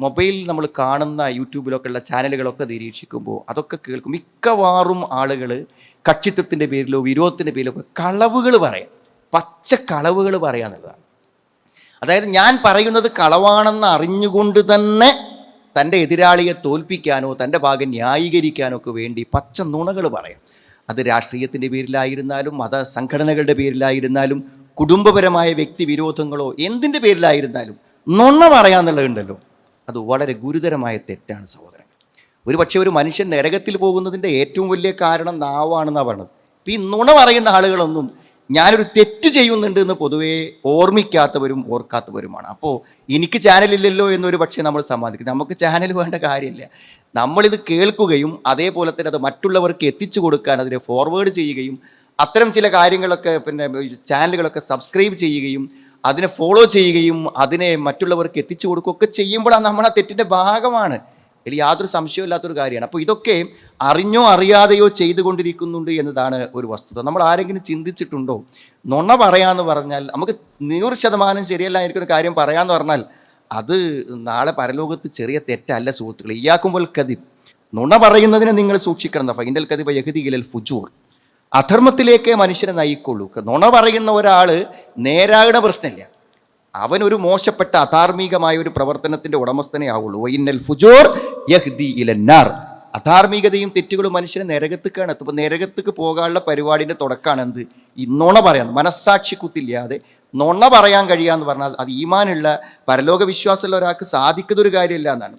Mobile നമ്മൾ കാണുന്ന യൂട്യൂബിലൊക്കെ ഉള്ള ചാനലുകളൊക്കെ നിരീക്ഷിക്കുമ്പോൾ അതൊക്കെ കേൾക്കും. മിക്കവാറും ആളുകൾ കക്ഷിത്വത്തിൻ്റെ പേരിലോ വിരോധത്തിൻ്റെ പേരിലോ ഒക്കെ കളവുകൾ പറയാം, പച്ച കളവുകൾ പറയാന്നുള്ളതാണ്. അതായത് ഞാൻ പറയുന്നത് കളവാണെന്ന് അറിഞ്ഞുകൊണ്ട് തന്നെ തൻ്റെ എതിരാളിയെ തോൽപ്പിക്കാനോ തൻ്റെ ഭാഗം ന്യായീകരിക്കാനോ ഒക്കെ വേണ്ടി പച്ച നുണകൾ പറയാം. അത് രാഷ്ട്രീയത്തിൻ്റെ പേരിലായിരുന്നാലും മതസംഘടനകളുടെ പേരിലായിരുന്നാലും കുടുംബപരമായ വ്യക്തി വിരോധങ്ങളോ എന്തിൻ്റെ പേരിലായിരുന്നാലും നുണ പറയാന്നുള്ളതുണ്ടല്ലോ, അത് വളരെ ഗുരുതരമായ തെറ്റാണ് സഹോദരങ്ങൾ. ഒരു പക്ഷേ ഒരു മനുഷ്യൻ നരകത്തിൽ പോകുന്നതിൻ്റെ ഏറ്റവും വലിയ കാരണം നാവാണെന്നാണ് പറഞ്ഞത്. ഇപ്പം ഈ നുണ പറയുന്ന ആളുകളൊന്നും ഞാനൊരു തെറ്റ് ചെയ്യുന്നുണ്ട് എന്ന് പൊതുവേ ഓർമ്മിക്കാത്തവരും ഓർക്കാത്തവരുമാണ്. അപ്പോൾ എനിക്ക് ചാനലില്ലല്ലോ എന്നൊരു പക്ഷേ നമ്മൾ സമ്മതിക്കുന്നത്. നമുക്ക് ചാനൽ വേണ്ട കാര്യമില്ല. നമ്മളിത് കേൾക്കുകയും അതേപോലെ തന്നെ അത് മറ്റുള്ളവർക്ക് എത്തിച്ചു കൊടുക്കാൻ അതിനെ ഫോർവേഡ് ചെയ്യുകയും അത്തരം ചില കാര്യങ്ങളൊക്കെ ചാനലുകളൊക്കെ സബ്സ്ക്രൈബ് ചെയ്യുകയും അതിനെ ഫോളോ ചെയ്യുകയും അതിനെ മറ്റുള്ളവർക്ക് എത്തിച്ചു കൊടുക്കുകയൊക്കെ ചെയ്യുമ്പോഴാണ് നമ്മൾ ആ തെറ്റിൻ്റെ ഭാഗമാണ്. അതിൽ യാതൊരു സംശയമില്ലാത്തൊരു കാര്യമാണ്. അപ്പോൾ ഇതൊക്കെ അറിഞ്ഞോ അറിയാതെയോ ചെയ്തുകൊണ്ടിരിക്കുന്നുണ്ട് എന്നതാണ് ഒരു വസ്തുത. നമ്മൾ ആരെങ്കിലും ചിന്തിച്ചിട്ടുണ്ടോ? നുണ പറയാമെന്ന് പറഞ്ഞാൽ നമുക്ക് 100% ശരിയല്ലായിരിക്കുന്ന കാര്യം പറയാമെന്ന് പറഞ്ഞാൽ അത് നാളെ പരലോകത്ത് ചെറിയ തെറ്റല്ല സുഹൃത്തുക്കൾ. ഇയ്യാക്കുമ്പോൾ കദിബ്, നുണ പറയുന്നതിനെ നിങ്ങൾ സൂക്ഷിക്കണം. ഫൈനൽ കദിബ യഹ്ദി ഇലൽ ഫുജൂർ, അധർമ്മത്തിലേക്ക് മനുഷ്യനെ നയിക്കുള്ളൂ. നുണ പറയുന്ന ഒരാൾ നേരാകുന്ന പ്രശ്നമില്ല, അവനൊരു മോശപ്പെട്ട അധാർമികമായ ഒരു പ്രവർത്തനത്തിൻ്റെ ഉടമസ്ഥനെ ആവുള്ളൂ. വൈന്നൽ ഫുജൂർ യഹ്ദി ഇലന്നാർ, അധാർമികതയും തെറ്റുകളും മനുഷ്യനെ നരകത്തേക്കാണ്. അപ്പോൾ നരകത്തേക്ക് പോകാനുള്ള പരിപാടിൻ്റെ തുടക്കമാണ് എന്ത്? ഈ നുണ പറയാൻ. മനസ്സാക്ഷി കുത്തില്ലാതെ നുണ പറയാൻ കഴിയാന്ന് പറഞ്ഞാൽ അത് ഈമാനുള്ള പരലോക വിശ്വാസമുള്ള ഒരാൾക്ക് സാധിക്കുന്നൊരു കാര്യമില്ല എന്നാണ്.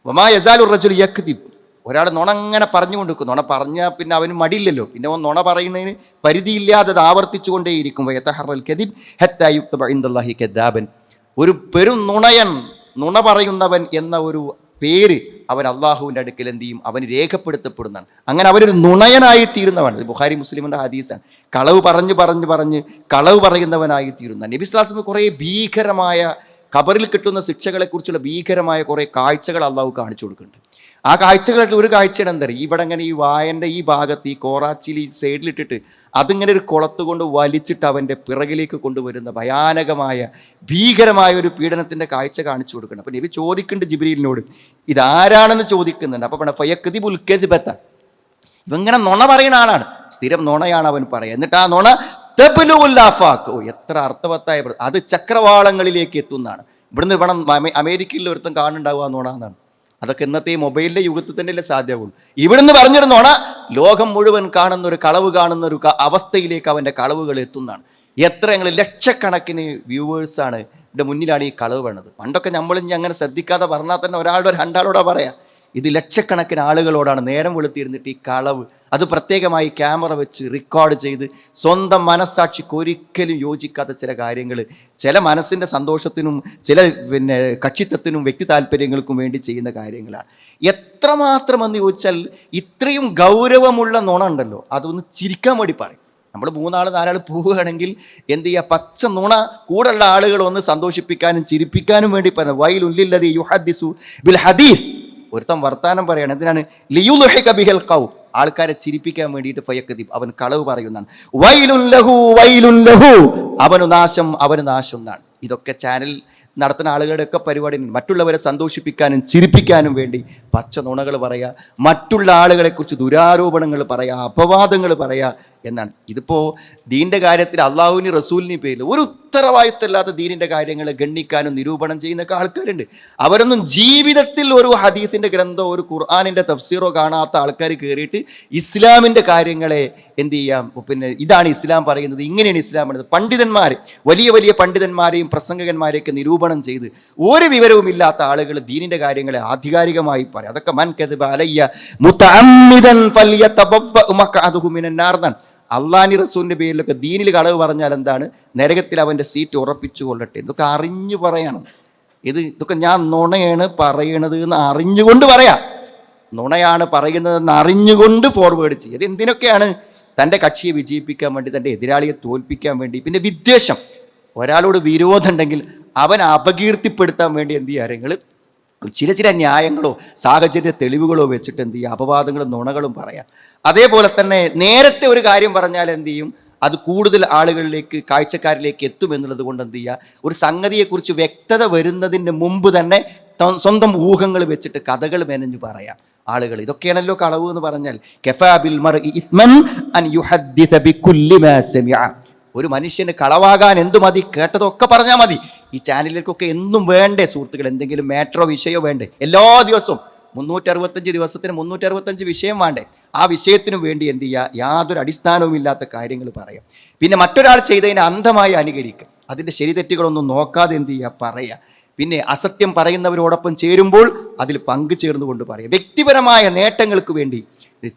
വമാ യസാലുർ റജുൽ യക്ദിബ്, ഒരാൾ നുണ അങ്ങനെ പറഞ്ഞുകൊണ്ട് നിൽക്കും. നുണ പറഞ്ഞാൽ പിന്നെ അവന് മടിയില്ലല്ലോ, പിന്നെ അവൻ നുണ പറയുന്നതിന് പരിധിയില്ലാതെ അത് ആവർത്തിച്ചു കൊണ്ടേയിരിക്കും. വയതഹറൽ കദിബ് ഹത്താ യുക്തബ ഇൻദല്ലാഹി കദാബൻ, ഒരു പെരും നുണയൻ, നുണ പറയുന്നവൻ എന്ന ഒരു പേര് അവൻ അള്ളാഹുവിൻ്റെ അടുക്കൽ എന്ത് ചെയ്യും? അവന് രേഖപ്പെടുത്തപ്പെടുന്നതാണ്. അങ്ങനെ അവനൊരു നുണയനായി തീരുന്നവനാണ്. ബുഖാരി മുസ്ലിമിൻ്റെ ഹദീസാണ്. കളവ് പറഞ്ഞ് കളവ് പറയുന്നവനായി തീരുന്ന. നബി സ്വല്ലല്ലാഹു അലൈഹി വസല്ലം കുറേ ഭീകരമായ ഖബറിൽ കിട്ടുന്ന ശിക്ഷകളെക്കുറിച്ചുള്ള ഭീകരമായ കുറേ കാഴ്ചകൾ അള്ളാഹു കാണിച്ചു കൊടുക്കുന്നുണ്ട്. ആ കാഴ്ചകളായിട്ട് ഒരു കാഴ്ചയാണ് എന്താ പറയുക, ഇവിടെ ഇങ്ങനെ ഈ വായൻ്റെ ഈ ഭാഗത്ത് ഈ കോറാച്ചിൽ ഈ സൈഡിലിട്ടിട്ട് അതിങ്ങനെ ഒരു കുളത്ത് കൊണ്ട് വലിച്ചിട്ട് അവൻ്റെ പിറകിലേക്ക് കൊണ്ടുവരുന്ന ഭയാനകമായ ഭീകരമായ ഒരു പീഡനത്തിൻ്റെ കാഴ്ച കാണിച്ചു കൊടുക്കണം. അപ്പം നബി ചോദിക്കുന്നുണ്ട് ജിബ്രീലിനോട്, ഇതാരാണെന്ന് ചോദിക്കുന്നുണ്ട്. അപ്പോൾ ഫയക്ദിബുൽ കദിബത, ഇവങ്ങനെ നുണ പറയുന്ന ആളാണ്, സ്ഥിരം നുണയാണ് അവൻ പറയുക. എന്നിട്ട് ആ നുണ തബ്ലുഉൽ ആഫാഖ്, എത്ര അർത്ഥവത്തായ, അത് ചക്രവാളങ്ങളിലേക്ക് എത്തുന്നതാണ്. ഇവിടെ അമേരിക്കയിൽ ഒരുത്തം കാണുന്നുണ്ടാവുക നുണ എന്നാണ്. അതൊക്കെ ഇന്നത്തെ ഈ മൊബൈലിൻ്റെ യുഗത്തിൽ തന്നെയല്ലേ സാധ്യമാവുള്ളൂ. ഇവിടുന്ന് പറഞ്ഞിരുന്നോണ ലോകം മുഴുവൻ കാണുന്ന ഒരു കളവ് കാണുന്ന ഒരു അവസ്ഥയിലേക്ക് അവൻ്റെ കളവുകൾ എത്തുന്നതാണ്. എത്ര ഞങ്ങൾ ലക്ഷക്കണക്കിന് വ്യൂവേഴ്സാണ് എൻ്റെ മുന്നിലാണ് ഈ കളവ് വേണത്. പണ്ടൊക്കെ നമ്മളിഞ്ഞ് അങ്ങനെ ശ്രദ്ധിക്കാതെ പറഞ്ഞാൽ തന്നെ ഒരാളുടെ രണ്ടാളോടാ പറയാം. ഇത് ലക്ഷക്കണക്കിന് ആളുകളോടാണ് നേരം വെളുത്തിരുന്നിട്ട് ഈ കളവ്, അത് പ്രത്യേകമായി ക്യാമറ വെച്ച് റെക്കോർഡ് ചെയ്ത് സ്വന്തം മനസ്സാക്ഷിക്ക് ഒരിക്കലും യോജിക്കാത്ത ചില കാര്യങ്ങൾ, ചില മനസ്സിൻ്റെ സന്തോഷത്തിനും ചില കക്ഷിത്വത്തിനും വ്യക്തി താല്പര്യങ്ങൾക്കും വേണ്ടി ചെയ്യുന്ന കാര്യങ്ങളാണ്. എത്രമാത്രം എന്ന് ചോദിച്ചാൽ ഇത്രയും ഗൗരവമുള്ള നുണ ഉണ്ടല്ലോ, അതൊന്ന് ചിരിക്കാൻ വേണ്ടി പറയും. നമ്മൾ 3-4 പോവുകയാണെങ്കിൽ എന്ത് ചെയ്യുക, പച്ച നുണ കൂടുള്ള ആളുകൾ ഒന്ന് സന്തോഷിപ്പിക്കാനും ചിരിപ്പിക്കാനും വേണ്ടി പറയുന്നത്. വൈലുല്ലദീ യുഹദ്ദിസു ബിൽ ഹദീസ്, ഒരുത്തം വർത്താനം പറയാണ്. എന്തിനാണ്? ലിയുദ്ഹിക ബിഹിൽ ഖൗം, ആൾക്കാരെ ചിരിപ്പിക്കാൻ വേണ്ടിയിട്ട് ഫയക്ദിബ്, അവൻ കളവ് പറയുന്നതാണ്. വൈലുൻ ലഹു, അവന് നാശം എന്നാണ്. ഇതൊക്കെ ചാനൽ നടത്തുന്ന ആളുകളുടെയൊക്കെ പരിപാടി മറ്റുള്ളവരെ സന്തോഷിപ്പിക്കാനും ചിരിപ്പിക്കാനും വേണ്ടി പച്ച നുണകൾ പറയുക, മറ്റുള്ള ആളുകളെക്കുറിച്ച് ദുരാരോപണങ്ങൾ പറയുക, അപവാദങ്ങൾ പറയുക എന്നാണ്. ഇതിപ്പോൾ ദീൻ്റെ കാര്യത്തിൽ അള്ളാഹുവിന് റസൂലിന് പേരിൽ ഒരു ഉത്തരവാദിത്തമില്ലാത്ത ദീനിൻ്റെ കാര്യങ്ങളെ ഗണ്ണിക്കാനും നിരൂപണം ചെയ്യുന്നൊക്കെ ആൾക്കാരുണ്ട്. അവരൊന്നും ജീവിതത്തിൽ ഒരു ഹദീസിൻ്റെ ഗ്രന്ഥമോ ഒരു ഖുർആനിൻ്റെ തഫ്സീറോ കാണാത്ത ആൾക്കാർ കയറിയിട്ട് ഇസ്ലാമിൻ്റെ കാര്യങ്ങളെ എന്ത് ചെയ്യാം, ഇതാണ് ഇസ്ലാം പറയുന്നത്, ഇങ്ങനെയാണ് ഇസ്ലാം പറയുന്നത്. പണ്ഡിതന്മാർ, വലിയ വലിയ പണ്ഡിതന്മാരെയും പ്രസംഗകന്മാരെയൊക്കെ നിരൂപണം ചെയ്ത് ഒരു വിവരവുമില്ലാത്ത ആളുകൾ ദീനിൻ്റെ കാര്യങ്ങളെ ആധികാരികമായി പറയും. അതൊക്കെ മൻ കദിബ അലയ്യ മുതഅമ്മിദൻ ഫൽയതബവ്വ മഖഅദഹു മിനന്നാർ എന്നാണ്. അള്ളാഹി റസൂലിൻ്റെ പേരിലൊക്കെ ദീനിൽ കളവ് പറഞ്ഞാൽ എന്താണ്? നരകത്തിൽ അവൻ്റെ സീറ്റ് ഉറപ്പിച്ചു കൊള്ളട്ടെ. ഇതൊക്കെ അറിഞ്ഞു പറയണം. ഇതൊക്കെ ഞാൻ നുണയാണ് പറയണത് എന്ന് അറിഞ്ഞുകൊണ്ട് പറയാം. നുണയാണ് പറയുന്നതെന്ന് അറിഞ്ഞുകൊണ്ട് ഫോർവേഡ് ചെയ്യുക. ഇത് എന്തിനൊക്കെയാണ്? തൻ്റെ കക്ഷിയെ വിജയിപ്പിക്കാൻ വേണ്ടി, തൻ്റെ എതിരാളിയെ തോൽപ്പിക്കാൻ വേണ്ടി. പിന്നെ വിദ്വേഷം, ഒരാളോട് വിരോധം ഉണ്ടെങ്കിൽ അവൻ അപകീർത്തിപ്പെടുത്താൻ വേണ്ടി എന്ത് ചെയ്യുക, കാര്യങ്ങൾ ചില ന്യായങ്ങളോ സാഹചര്യ തെളിവുകളോ വെച്ചിട്ട് എന്ത് ചെയ്യുക, അപവാദങ്ങളും നുണകളും പറയാം. അതേപോലെ തന്നെ നേരത്തെ ഒരു കാര്യം പറഞ്ഞാൽ എന്ത് ചെയ്യും, അത് കൂടുതൽ ആളുകളിലേക്ക്, കാഴ്ചക്കാരിലേക്ക് എത്തുമെന്നുള്ളത് കൊണ്ട് എന്ത് ചെയ്യുക, ഒരു സംഗതിയെക്കുറിച്ച് വ്യക്തത വരുന്നതിന് മുമ്പ് തന്നെ സ്വന്തം ഊഹങ്ങൾ വെച്ചിട്ട് കഥകൾ മെനഞ്ഞു പറയാം ആളുകൾ. ഇതൊക്കെയാണല്ലോ കളവ് എന്ന് പറഞ്ഞാൽ. കഫാ ബിൽ മർഇ ഇത്മൻ അൻ യുഹദ്ദിസ ബികുല്ലി മാ സമിഅ. ഒരു മനുഷ്യന് കളവാകാൻ എന്തു മതി? കേട്ടതൊക്കെ പറഞ്ഞാൽ മതി. ഈ ചാനലിലേക്കൊക്കെ എന്നും വേണ്ടേ സുഹൃത്തുക്കൾ? എന്തെങ്കിലും മാറ്ററോ വിഷയമോ വേണ്ടേ? എല്ലാ ദിവസവും 365 ദിവസത്തിന് 365 വിഷയം വേണ്ടേ? ആ വിഷയത്തിനു വേണ്ടി എന്ത് ചെയ്യുക? യാതൊരു അടിസ്ഥാനവും ഇല്ലാത്ത കാര്യങ്ങൾ പറയാം. പിന്നെ മറ്റൊരാൾ ചെയ്തതിനെ അന്ധമായി അനുകരിക്കുക. അതിൻ്റെ ശരി തെറ്റുകളൊന്നും നോക്കാതെ എന്ത് ചെയ്യുക? പറയുക. പിന്നെ അസത്യം പറയുന്നവരോടൊപ്പം ചേരുമ്പോൾ അതിൽ പങ്കു ചേർന്നുകൊണ്ട് പറയുക. വ്യക്തിപരമായ നേട്ടങ്ങൾക്ക് വേണ്ടി,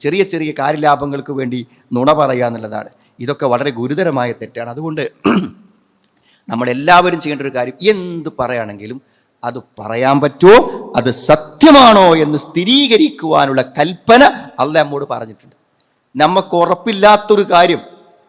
ചെറിയ ചെറിയ കാര്യലാഭങ്ങൾക്ക് വേണ്ടി നുണ പറയുക എന്നുള്ളതാണ്. ഇതൊക്കെ വളരെ ഗുരുതരമായ തെറ്റാണ്. അതുകൊണ്ട് നമ്മളെല്ലാവരും ചെയ്യേണ്ട ഒരു കാര്യം, എന്ത് പറയുകയാണെങ്കിലും അത് പറയാൻ പറ്റുമോ, അത് സത്യമാണോ എന്ന് സ്ഥിരീകരിക്കുവാനുള്ള കൽപ്പന അള്ളാഹ് നമ്മോട് പറഞ്ഞിട്ടുണ്ട്. നമുക്ക് ഉറപ്പില്ലാത്തൊരു കാര്യം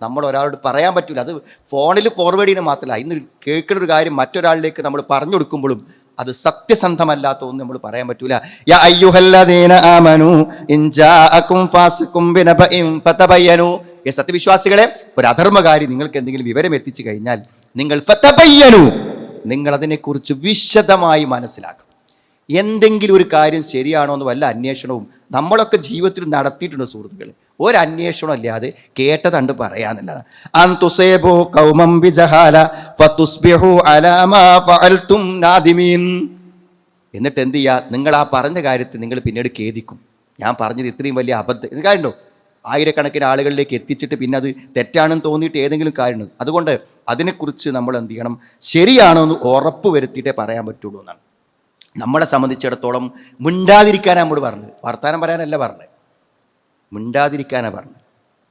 നമ്മൾ ഒരാളോട് പറയാൻ പറ്റില്ല. അത് ഫോണിൽ ഫോർവേഡ് ചെയ്യുന്നത് മാത്രമല്ല, ഇന്ന് കേൾക്കുന്ന ഒരു കാര്യം മറ്റൊരാളിലേക്ക് നമ്മൾ പറഞ്ഞു കൊടുക്കുമ്പോഴും അത് സത്യസന്ധമല്ലാത്ത ഒന്നും നമ്മൾ പറയാൻ പറ്റൂല. യാ അയ്യുഹല്ലദീന ആമനൂ ഇൻ ജാഅകും ഫാസിഖും ബിനബഇൻ ഫതബയ്യനൂ. സത്യവിശ്വാസികളെ, ഒരു അധർമ്മകാരി നിങ്ങൾക്ക് എന്തെങ്കിലും വിവരം എത്തിച്ചു കഴിഞ്ഞാൽ നിങ്ങൾ ഫതബയ്യനൂ, നിങ്ങൾ അതിനെക്കുറിച്ച് വിശദമായി മനസ്സിലാക്കണം. എന്തെങ്കിലും ഒരു കാര്യം ശരിയാണോ എന്ന് വല്ല അന്വേഷണവും നമ്മളൊക്കെ ജീവിതത്തിൽ നടത്തിയിട്ടുണ്ട് സുഹൃത്തുക്കളെ. ഒരു അന്വേഷണം അല്ലാതെ കേട്ടതണ്ട് പറയാന്നുള്ളതാണ്. അൻ തുസീബു ഖൗമൻ ബിജഹാല ഫതുസ്ബിഹു അലാ മാ ഫഅൽതും നാദിമീൻ. എന്നിട്ട് എന്ത് ചെയ്യുക? നിങ്ങൾ ആ പറഞ്ഞ കാര്യത്തിൽ നിങ്ങൾ പിന്നീട് ഖേദിക്കും. ഞാൻ പറഞ്ഞത് ഇത്രയും വലിയ അബദ്ധം ഇത് കാര്യമുണ്ടോ? ആയിരക്കണക്കിന് ആളുകളിലേക്ക് എത്തിച്ചിട്ട് പിന്നെ അത് തെറ്റാണെന്ന് തോന്നിയിട്ട് ഏതെങ്കിലും കാര്യമുണ്ടോ? അതുകൊണ്ട് അതിനെക്കുറിച്ച് നമ്മൾ എന്ത് ചെയ്യണം? ശരിയാണോ എന്ന് ഉറപ്പ് വരുത്തിയിട്ടേ പറയാൻ പറ്റുള്ളൂ എന്നാണ്. നമ്മളെ സംബന്ധിച്ചിടത്തോളം മിണ്ടാതിരിക്കാനാണ് നമ്മോട് പറഞ്ഞത്, വർത്താനം പറയാനല്ല പറഞ്ഞത്. മിണ്ടാതിരിക്കാനാണ് പറഞ്ഞത്.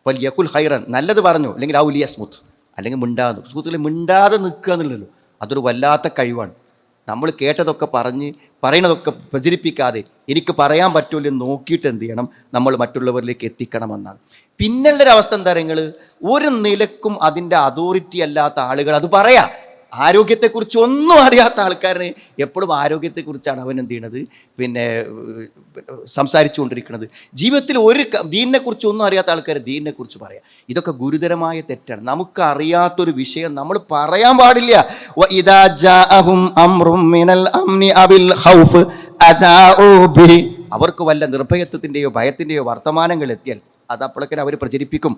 വലിയക്കുൽ ഹൈറൻ, നല്ലത് പറഞ്ഞു, അല്ലെങ്കിൽ ഔ ലിയസ്മുത്ത്, അല്ലെങ്കിൽ മിണ്ടാതെ. സുഹൃത്തുക്കളെ, മിണ്ടാതെ നിൽക്കുക എന്നുള്ളല്ലോ അതൊരു വല്ലാത്ത കഴിവാണ്. നമ്മൾ കേട്ടതൊക്കെ പറയുന്നതൊക്കെ പ്രചരിപ്പിക്കാതെ എനിക്ക് പറയാൻ പറ്റുമല്ലോ എന്ന് നോക്കിയിട്ട് എന്ത് ചെയ്യണം? നമ്മൾ മറ്റുള്ളവരിലേക്ക് എത്തിക്കണമെന്നാണ്. പിന്നുള്ളൊരവസ്ഥ എന്താ? നിങ്ങൾ ഒരു നിലക്കും അതിൻ്റെ അതോറിറ്റി അല്ലാത്ത ആളുകൾ അത് പറയാം. ആരോഗ്യത്തെക്കുറിച്ച് ഒന്നും അറിയാത്ത ആൾക്കാരന് എപ്പോഴും ആരോഗ്യത്തെക്കുറിച്ചാണ് അവൻ എന്ത് ചെയ്യണത്? പിന്നെ സംസാരിച്ചു കൊണ്ടിരിക്കുന്നത്. ജീവിതത്തിൽ ഒരു ദീനിനെക്കുറിച്ച് ഒന്നും അറിയാത്ത ആൾക്കാർ ദീനിനെക്കുറിച്ച് പറയാം. ഇതൊക്കെ ഗുരുതരമായ തെറ്റാണ്. നമുക്ക് അറിയാത്തൊരു വിഷയം നമ്മൾ പറയാൻ പാടില്ല. വഇദാ ജാഅഹും അംറും മിനൽ അംനി അബിൽ ഖൗഫ് അദാഉ ബിഹി. അവർക്ക് വല്ല നിർഭയത്വത്തിൻ്റെയോ ഭയത്തിൻ്റെയോ വർത്തമാനങ്ങൾ എത്തിയാൽ അത് അപ്പോഴേക്കും അവർ പ്രചരിപ്പിക്കും.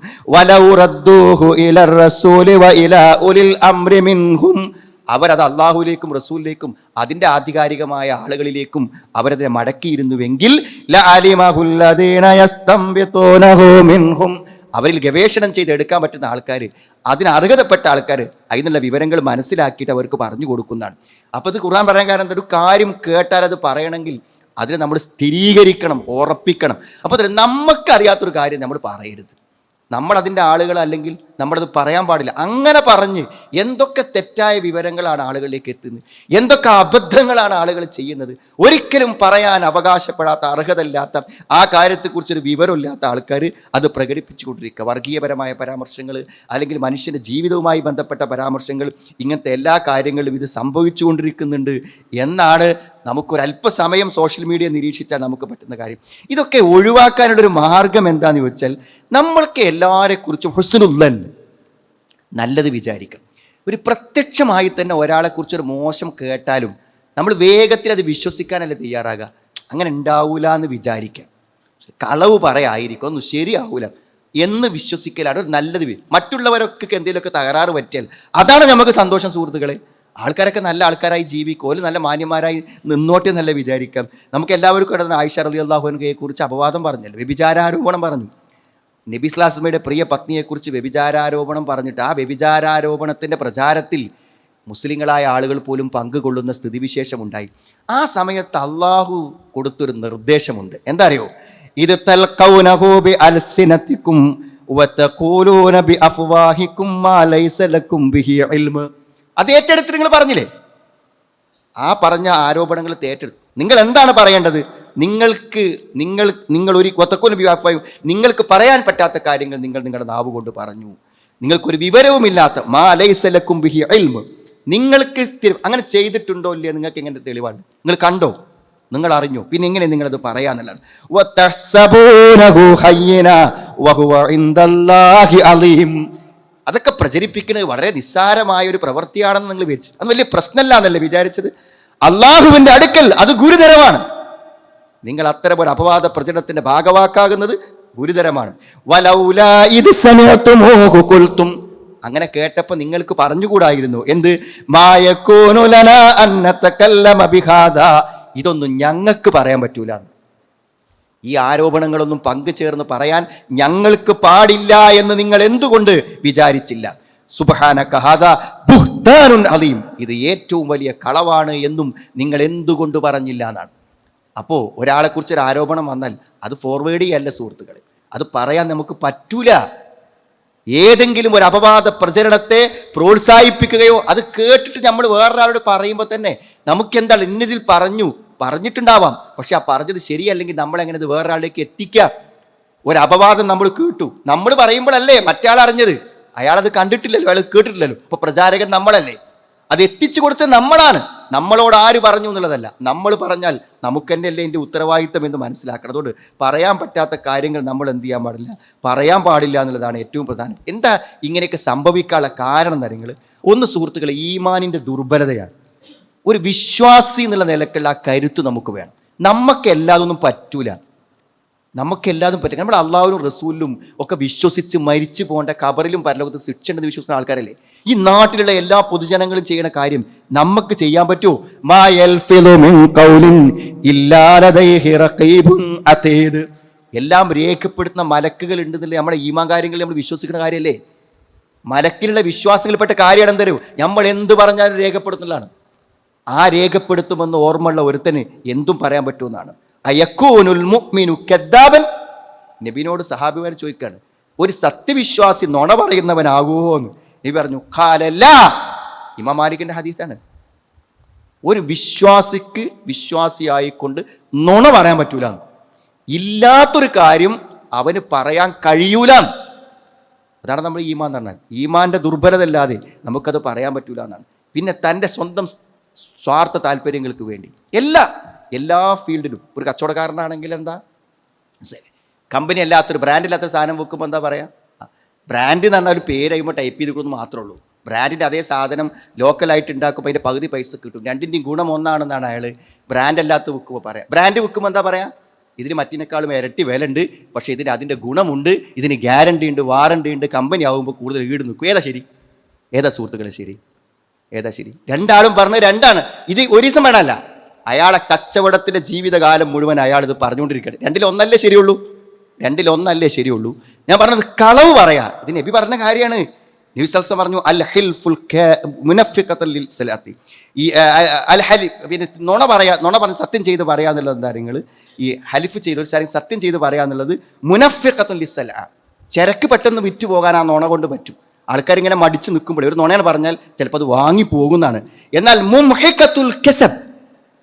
അവരത് അള്ളാഹുലേക്കും റസൂലിലേക്കും അതിൻ്റെ ആധികാരികമായ ആളുകളിലേക്കും അവരതിനെ മടക്കിയിരുന്നുവെങ്കിൽ അവരിൽ ഗവേഷണം ചെയ്ത് എടുക്കാൻ പറ്റുന്ന ആൾക്കാർ, അതിന് അർഹതപ്പെട്ട ആൾക്കാർ അതിനുള്ള വിവരങ്ങൾ മനസ്സിലാക്കിയിട്ട് അവർക്ക് പറഞ്ഞു കൊടുക്കുന്നതാണ്. അപ്പോൾ ഇത് ഖുർആൻ പറയാൻ കാരണം എന്താ? ഒരു കാര്യം കേട്ടാൽ അത് പറയണമെങ്കിൽ അതിനെ നമ്മൾ സ്ഥിരീകരിക്കണം, ഉറപ്പിക്കണം. അപ്പോൾ നമുക്കറിയാത്തൊരു കാര്യം നമ്മൾ പറയരുത്. നമ്മളതിൻ്റെ ആളുകൾ അല്ലെങ്കിൽ നമ്മളത് പറയാൻ പാടില്ല. അങ്ങനെ പറഞ്ഞ് എന്തൊക്കെ തെറ്റായ വിവരങ്ങളാണ് ആളുകളിലേക്ക് എത്തുന്നത്, എന്തൊക്കെ അബദ്ധങ്ങളാണ് ആളുകൾ ചെയ്യുന്നത്. ഒരിക്കലും പറയാൻ അവകാശപ്പെടാത്ത, അർഹതയില്ലാത്ത, ആ കാര്യത്തെക്കുറിച്ചൊരു വിവരമില്ലാത്ത ആൾക്കാർ അത് പ്രകടിപ്പിച്ചു കൊണ്ടിരിക്കുക. വർഗീയപരമായ പരാമർശങ്ങൾ, അല്ലെങ്കിൽ മനുഷ്യൻ്റെ ജീവിതവുമായി ബന്ധപ്പെട്ട പരാമർശങ്ങൾ, ഇങ്ങനത്തെ എല്ലാ കാര്യങ്ങളും ഇത് സംഭവിച്ചു കൊണ്ടിരിക്കുന്നുണ്ട് എന്നാണ് നമുക്കൊരല്പസമയം സോഷ്യൽ മീഡിയ നിരീക്ഷിച്ചാൽ നമുക്ക് പറ്റുന്ന കാര്യം. ഇതൊക്കെ ഒഴിവാക്കാനുള്ളൊരു മാർഗം എന്താണെന്ന് ചോദിച്ചാൽ, നമ്മൾക്ക് എല്ലാവരെക്കുറിച്ചും ഹുസ്നുല്ലൻ, നല്ലത് വിചാരിക്കാം. ഒരു പ്രത്യക്ഷമായി തന്നെ ഒരാളെക്കുറിച്ചൊരു മോശം കേട്ടാലും നമ്മൾ വേഗത്തിൽ അത് വിശ്വസിക്കാനല്ലേ തയ്യാറാകുക. അങ്ങനെ ഉണ്ടാവൂല എന്ന് വിചാരിക്കാം. കളവ് പറയായിരിക്കും, ഒന്നും ശരിയാവൂല എന്ന് വിശ്വസിക്കലാണ് ഒരു നല്ലത്. മറ്റുള്ളവരൊക്കെ എന്തെങ്കിലുമൊക്കെ തകരാറ് പറ്റിയാൽ അതാണ് നമുക്ക് സന്തോഷം സുഹൃത്തുക്കളെ. ആൾക്കാരൊക്കെ നല്ല ആൾക്കാരായി ജീവിക്കും, ഒരു നല്ല മാന്യന്മാരായി നിന്നോട്ടെ എന്നല്ല വിചാരിക്കാം. നമുക്ക് എല്ലാവർക്കും ഇടന്ന് ആയിഷ റളിയല്ലാഹു അൻഹയെ കുറിച്ച് അപവാദം പറഞ്ഞല്ലോ, വ്യഭിചാരാരോപണം പറഞ്ഞു. നബി സ്വല്ലല്ലാഹു അലൈഹി വസല്ലമയുടെ പ്രിയ പത്നിയെക്കുറിച്ച് വ്യഭിചാരാരോപണം പറഞ്ഞിട്ട് ആ വ്യഭിചാരാരോപണത്തിൻ്റെ പ്രചാരത്തിൽ മുസ്ലിങ്ങളായ ആളുകൾ പോലും പങ്കുകൊള്ളുന്ന സ്ഥിതിവിശേഷമുണ്ടായി. ആ സമയത്ത് അള്ളാഹു കൊടുത്തൊരു നിർദ്ദേശമുണ്ട്. എന്താ അറിയോ? ഇത് തൽഖൗനഹു ബി അൽസിനതികും വതഖൂലൂന ബി അഫ്വാഹികും മാ ലൈസ ലക്കും ബിഹി ഇൽമ്. അത് ഏറ്റെടുത്ത് നിങ്ങൾ പറഞ്ഞില്ലേ? ആ പറഞ്ഞ ആരോപണങ്ങൾ ഏറ്റെടുത്ത് നിങ്ങൾ എന്താണ് പറയേണ്ടത്? നിങ്ങൾക്ക് പറയാൻ പറ്റാത്ത കാര്യങ്ങൾ നിങ്ങൾ നിങ്ങളുടെ നാവ് കൊണ്ട് പറഞ്ഞു. നിങ്ങൾക്കൊരു വിവരവുമില്ലാത്ത മാ ലൈസ ലക്കും ബിഹി ഇൽമ്, നിങ്ങൾക്ക് അങ്ങനെ ചെയ്തിട്ടുണ്ടോ ഇല്ലയോ? നിങ്ങൾക്ക് എങ്ങനെ തെളിവാണ്? നിങ്ങൾ കണ്ടോ? നിങ്ങൾ അറിഞ്ഞോ? പിന്നെ എങ്ങനെ നിങ്ങളത് പറയാന്നുള്ളതാണ്. അതൊക്കെ പ്രചരിപ്പിക്കുന്നത് വളരെ നിസ്സാരമായ ഒരു പ്രവൃത്തിയാണെന്ന് നിങ്ങൾ വിചാരിച്ചു. അത് വലിയ പ്രശ്നമല്ല എന്നല്ലേ വിചാരിച്ചത്? അള്ളാഹുവിന്റെ അടുക്കൽ അത് ഗുരുതരമാണ്. നിങ്ങൾ അത്തരം ഒരു അപവാദ പ്രചരണത്തിന്റെ ഭാഗവാക്കാകുന്നത് ഗുരുതരമാണ്. വലൗലാ ഇദ് സമഅതുമൂഹു ഖുൽതും, അങ്ങനെ കേട്ടപ്പോൾ നിങ്ങൾക്ക് പറഞ്ഞുകൂടായിരുന്നു എന്ത്? മായകൂനു ലനാ അൻ നതകല്ലമ ബിഹാദാ, ഇതൊന്നും ഞങ്ങൾക്ക് പറയാൻ പറ്റൂല. ഈ ആരോപണങ്ങളൊന്നും പങ്കുചേർന്ന് പറയാൻ ഞങ്ങൾക്ക് പാടില്ല എന്ന് നിങ്ങൾ എന്തുകൊണ്ട് വിചാരിച്ചില്ല? സുബ്ഹാനക ഹാദാ ബുഹ്താനുൻ അലീം, ഇത് ഏറ്റവും വലിയ കളവാണ് എന്നും നിങ്ങൾ എന്തുകൊണ്ട് പറഞ്ഞില്ല എന്നാണ്. അപ്പോൾ ഒരാളെക്കുറിച്ച് ഒരു ആരോപണം വന്നാൽ അത് ഫോർവേഡ് ചെയ്യല്ല സുഹൃത്തുക്കളെ, അത് പറയാൻ നമുക്ക് പറ്റൂല. ഏതെങ്കിലും ഒരു അപവാദ പ്രചരണത്തെ പ്രോത്സാഹിപ്പിക്കുകയോ അത് കേട്ടിട്ട് നമ്മൾ വേറൊരാളോട് പറയുമ്പോൾ തന്നെ നമുക്കെന്താണ് ഇന്നതിൽ പറഞ്ഞിട്ടുണ്ടാവാം, പക്ഷെ ആ പറഞ്ഞത് ശരിയല്ലെങ്കിൽ നമ്മളെങ്ങനെ ഇത് വേറൊരാളിലേക്ക് എത്തിക്കാം? ഒരു അപവാദം നമ്മൾ കേട്ടു, നമ്മൾ പറയുമ്പോഴല്ലേ മറ്റയാൾ അറിഞ്ഞത്, അയാളത് കണ്ടിട്ടില്ലല്ലോ, അയാൾ കേട്ടിട്ടില്ലല്ലോ. അപ്പൊ പ്രചാരകൻ നമ്മളല്ലേ, അത് എത്തിച്ചു കൊടുത്തത് നമ്മളാണ്. നമ്മളോട് ആര് പറഞ്ഞു എന്നുള്ളതല്ല, നമ്മൾ പറഞ്ഞാൽ നമുക്ക് തന്നെയല്ലേ എൻ്റെ ഉത്തരവാദിത്തം എന്ന് മനസ്സിലാക്കണം. അതുകൊണ്ട് പറയാൻ പറ്റാത്ത കാര്യങ്ങൾ നമ്മൾ എന്ത് ചെയ്യാൻ പാടില്ല, പറയാൻ പാടില്ല എന്നുള്ളതാണ് ഏറ്റവും പ്രധാനം. എന്താ ഇങ്ങനെയൊക്കെ സംഭവിക്കാനുള്ള കാരണം എന്നറിയങ്ങൾ? ഒന്ന് സുഹൃത്തുക്കളെ, ഈമാനിൻ്റെ ദുർബലതയാണ്. ഒരു വിശ്വാസി എന്നുള്ള നിലക്കുള്ള ആ കരുത്ത് നമുക്ക് വേണം. നമുക്കെല്ലാതൊന്നും പറ്റൂല, നമുക്കെല്ലാതും പറ്റും. നമ്മൾ അള്ളാഹുവിനും റസൂലിലും ഒക്കെ വിശ്വസിച്ച് മരിച്ചു പോകേണ്ട, ഖബറിലും പരലോകത്ത് ശിക്ഷ ഉണ്ടെന്ന് വിശ്വസിക്കുന്ന ആൾക്കാരല്ലേ. ഈ നാട്ടിലുള്ള എല്ലാ പൊതുജനങ്ങളും ചെയ്യുന്ന കാര്യം നമുക്ക് ചെയ്യാൻ പറ്റുമോ? മാ യൽഫിളു മിൻ ഖൗലിൻ ഇല്ലാ ലദൈഹി റഖീബുൻ അതീദ്, എല്ലാം രേഖപ്പെടുത്തുന്ന മലക്കുകൾ ഉണ്ടെന്നില്ലേ നമ്മുടെ ഈമാൻ കാര്യങ്ങളിൽ നമ്മൾ വിശ്വസിക്കുന്ന കാര്യമല്ലേ. മലക്കിലുള്ള വിശ്വാസങ്ങളിൽപ്പെട്ട കാര്യമാണ് എന്തരൂ, നമ്മൾ എന്ത് പറഞ്ഞാലും രേഖപ്പെടുത്തുന്നതാണ്. ആ രേഖപ്പെടുത്തുമെന്ന് ഓർമ്മയുള്ള ഒരുത്തന് എന്തും പറയാൻ പറ്റുമെന്നാണ്. അയക്കൂനുൽ മുഅ്മിനു കദ്ദാബൻ, നബിനോട് സഹാബിമാർ ചോദിക്കാണ്, ഒരു സത്യവിശ്വാസി നുണ പറയുന്നവനാകുമോ എന്ന്. നബി പറഞ്ഞു ഖാലല്ല. ഇമാം മാലിക്കിന്റെ ഹദീസാണ്. ഒരു വിശ്വാസിക്ക് വിശ്വാസിയായിക്കൊണ്ട് നുണ പറയാൻ പറ്റൂല, ഇല്ലാത്തൊരു കാര്യം അവന് പറയാൻ കഴിയൂല. അതാണ് നമ്മൾ ഈമാൻ എന്ന് പറഞ്ഞാൽ. ഈമാന്റെ ദുർബലത അല്ലാതെ നമുക്കത് പറയാൻ പറ്റൂല എന്നാണ്. പിന്നെ തൻ്റെ സ്വന്തം സ്വാർത്ഥ താല്പര്യങ്ങൾക്ക് വേണ്ടി എല്ലാ ഫീൽഡിലും, ഒരു കച്ചവടക്കാരനാണെങ്കിൽ എന്താ, കമ്പനി അല്ലാത്തൊരു ബ്രാൻഡ് ഇല്ലാത്ത സാധനം വെക്കുമ്പോൾ എന്താ പറയാ, ബ്രാൻഡ് എന്ന് പറഞ്ഞാൽ ഒരു പേര് കഴിയുമ്പോൾ ടൈപ്പ് ചെയ്ത് കൊടുക്കുന്നത് മാത്രമേ ഉള്ളൂ. ബ്രാൻഡിൻ്റെ അതേ സാധനം ലോക്കലായിട്ട് ഉണ്ടാക്കുമ്പോൾ അതിൻ്റെ പകുതി പൈസ കിട്ടും. രണ്ടിൻ്റെയും ഗുണം ഒന്നാണെന്നാണ് അയാൾ ബ്രാൻഡ് അല്ലാത്ത വെക്കുമ്പോൾ പറയാം. ബ്രാൻഡ് വെക്കുമ്പോൾ എന്താ പറയാ, ഇതിന് മറ്റിനേക്കാളും ഇരട്ടി വില ഉണ്ട്, പക്ഷേ ഇതിന് അതിൻ്റെ ഗുണമുണ്ട്, ഇതിന് ഗ്യാരണ്ടി ഉണ്ട്, വാറണ്ടി ഉണ്ട്, കമ്പനി ആകുമ്പോൾ കൂടുതൽ ഈട് നിൽക്കും. ഏതാ ശരി? ഏതാ സുഹൃത്തുക്കളെ ശരി? ഏതാ ശരി? രണ്ടാളും പറഞ്ഞത് രണ്ടാണ്. ഇത് ഒരു ദിവസം വേണമല്ല, അയാളെ കച്ചവടത്തിൻ്റെ ജീവിതകാലം മുഴുവൻ അയാൾ ഇത് പറഞ്ഞുകൊണ്ടിരിക്കട്ടെ. രണ്ടിലൊന്നല്ലേ ശരിയുള്ളൂ. ഞാൻ പറഞ്ഞത് കളവ് പറയാ, ഇത് നബി പറഞ്ഞ കാര്യമാണ്. നബി സല്ലല്ലാഹു അലൈഹി വസല്ലം പറഞ്ഞു അൽ ഹിൽഫുൽ മുനഫിഖത്തൻ ലിൽ സലാത്തി, ഈ അൽ ഹലിഫ്, പിന്നെ നുണ പറഞ്ഞ് സത്യം ചെയ്ത് പറയാന്നുള്ളത് എന്താ? നിങ്ങൾ ഈ ഹലിഫ് ചെയ്ത് ഒരു സാരി സത്യം ചെയ്ത് പറയാന്നുള്ളത് മുനഫിഖത്തൻ ലിൽ സലാ, ചരക്ക് പെട്ടെന്ന് വിറ്റ് പോകാൻ ആ നുണ കൊണ്ട് പറ്റും. ആൾക്കാരിങ്ങനെ മടിച്ച് നിൽക്കുമ്പോൾ ഒരു നുണയാണ് പറഞ്ഞാൽ ചിലപ്പോൾ അത് വാങ്ങി പോകുന്നതാണ്. എന്നാൽ മുംഹിഖത്തുൽ കസബ്,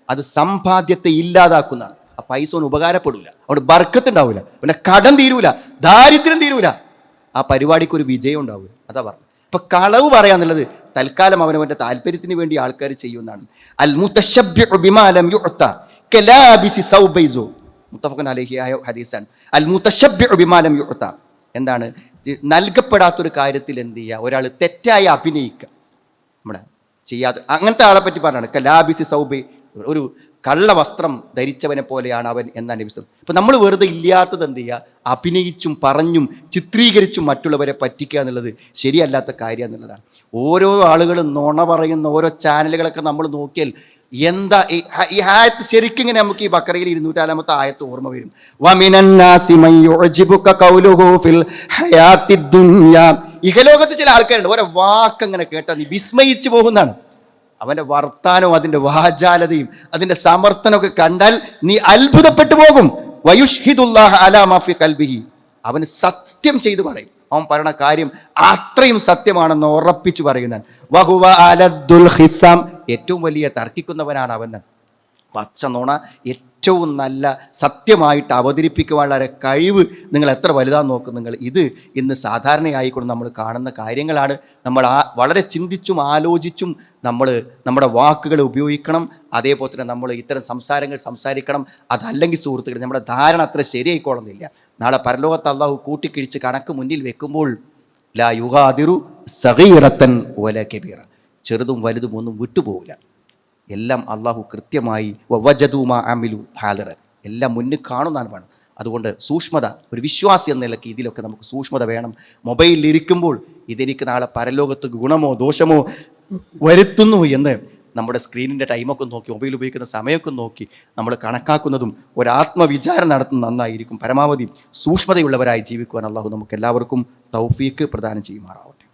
അത് സമ്പാദ്യത്തെ ഇല്ലാതാക്കുന്നതാണ്. ആ പൈസ ഒന്നും ഉപകാരപ്പെടില്ല, അവിടെ ബർക്കത്ത് ഉണ്ടാവില്ല, പിന്നെ കടം തീരൂല, ദാരിദ്ര്യം തീരൂല, ആ പരിപാടിക്ക് ഒരു വിജയം ഉണ്ടാവില്ല. അതാ പറഞ്ഞു. ഇപ്പൊ കളവ് പറയാന്നുള്ളത് തൽക്കാലം അവനവന്റെ താല്പര്യത്തിന് വേണ്ടി ആൾക്കാർ ചെയ്യുന്നതാണ്. അൽ മുതശബ്ബിഉ ബിമാ ലം യുഅത കലാബിസി സൗബൈസു, മുത്തഫഖുൻ അലൈഹി ആയ ഹദീസാണ്. അൽ മുതശബ്ബിഉ ബിമാ ലം യുഅത, എന്താണ്? നൽകപ്പെടാത്തൊരു കാര്യത്തിൽ എന്ത് ചെയ്യുക, ഒരാൾ തെറ്റായി അഭിനയിക്കുക, നമ്മുടെ ചെയ്യാതെ, അങ്ങനത്തെ ആളെ പറ്റി പറഞ്ഞാണ് കലാബിസി സൗബൈ, ഒരു കള്ള വസ്ത്രം ധരിച്ചവനെ പോലെയാണ് അവൻ എന്നാണ് നബി സല്ലല്ലാഹു അലൈഹി വസല്ലം. അപ്പം നമ്മൾ വെറുതെ ഇല്ലാത്തത് എന്ത് ചെയ്യുക, അഭിനയിച്ചും പറഞ്ഞും ചിത്രീകരിച്ചും മറ്റുള്ളവരെ പറ്റിക്കുക എന്നുള്ളത് ശരിയല്ലാത്ത കാര്യം എന്നുള്ളതാണ്. ഓരോ ആളുകളും നുണ പറയുന്ന ഓരോ ചാനലുകളൊക്കെ നമ്മൾ നോക്കിയാൽ എന്താ ഈ ആയത്ത് ശരിക്കും ഇങ്ങനെ നമുക്ക് ഈ ബക്കറയിൽ 204-ാമത്തെ ആയത്ത് ഓർമ്മ വരും. വമിനന്നാസി മൻ യുഅ്ജിബുക ഖൗലുഹു ഫിൽ ഹയാത്തിദ് ദുനിയ, ഇഹലോകത്ത് ചില ആൾക്കാരുണ്ട്, ഓരോ വാക്കങ്ങനെ കേട്ടാൽ നീ വിസ്മയിച്ചു പോകുന്നതാണ്. അവൻ്റെ വർത്താനവും അതിൻ്റെ വാചാലതയും അതിൻ്റെ സമർത്ഥനമൊക്കെ കണ്ടാൽ നീ അത്ഭുതപ്പെട്ടു പോകും. വയുഷ്ഹിദുല്ലാഹ അലാ മാ ഫി ഖൽബിഹി, അവന് സത്യം ചെയ്ത് പറയും, അവൻ പറയുന്ന കാര്യം അത്രയും സത്യമാണെന്ന് ഉറപ്പിച്ചു പറയുന്നതാണ്. വഹുവ അലദ്ദുൽ ഖിസാം, ഏറ്റവും വലിയ തർക്കിക്കുന്നവനാണ് അവൻ. പച്ച നുണ ഏറ്റവും നല്ല സത്യമായിട്ട് അവതരിപ്പിക്കുവാനുള്ള കഴിവ് നിങ്ങൾ എത്ര വലുതാന്ന് നോക്കും നിങ്ങൾ. ഇത് ഇന്ന് സാധാരണയായിക്കൊണ്ട് നമ്മൾ കാണുന്ന കാര്യങ്ങളാണ്. നമ്മൾ വളരെ ചിന്തിച്ചും ആലോചിച്ചും നമ്മൾ നമ്മുടെ വാക്കുകൾ ഉപയോഗിക്കണം. അതേപോലെ തന്നെ നമ്മൾ ഇത്തരം സംസാരങ്ങൾ സംസാരിക്കണം. അതല്ലെങ്കിൽ സുഹൃത്തുക്കൾ, നമ്മുടെ ധാരണ അത്ര ശരിയായിക്കോളുന്നില്ല. നാളെ പരലോകത്ത് അള്ളാഹു കൂട്ടിക്കിഴിച്ച് കണക്ക് മുന്നിൽ വെക്കുമ്പോൾ ലാ യുഗാദിറു സഗീറത്തൻ വല കബീറ, ചെറുതും വലുതും ഒന്നും വിട്ടുപോകില്ല. എല്ലാം അള്ളാഹു കൃത്യമായി വജദൂമ അമിലു ഹാദറൻ എല്ലാം മുന്നിൽ കാണുന്നതാണ് വേണം. അതുകൊണ്ട് സൂക്ഷ്മത, ഒരു വിശ്വാസി എന്ന നിലയ്ക്ക് ഇതിലൊക്കെ നമുക്ക് സൂക്ഷ്മത വേണം. മൊബൈലിൽ ഇരിക്കുമ്പോൾ ഇതെനിക്ക് നാളെ പരലോകത്ത് ഗുണമോ ദോഷമോ വരുത്തുന്നു എന്ന് നമ്മുടെ സ്ക്രീനിൻ്റെ ടൈമൊക്കെ നോക്കി, മൊബൈൽ ഉപയോഗിക്കുന്ന സമയമൊക്കെ നോക്കി നമ്മൾ കണക്കാക്കുന്നതും ഒരാത്മവിചാരം നടത്തുന്ന നന്നായിരിക്കും. പരമാവധി സൂക്ഷ്മതയുള്ളവരായി ജീവിക്കുവാൻ അള്ളാഹു നമുക്ക് എല്ലാവർക്കും തൗഫീക്ക് പ്രദാനം ചെയ്യുമാറാവട്ടെ.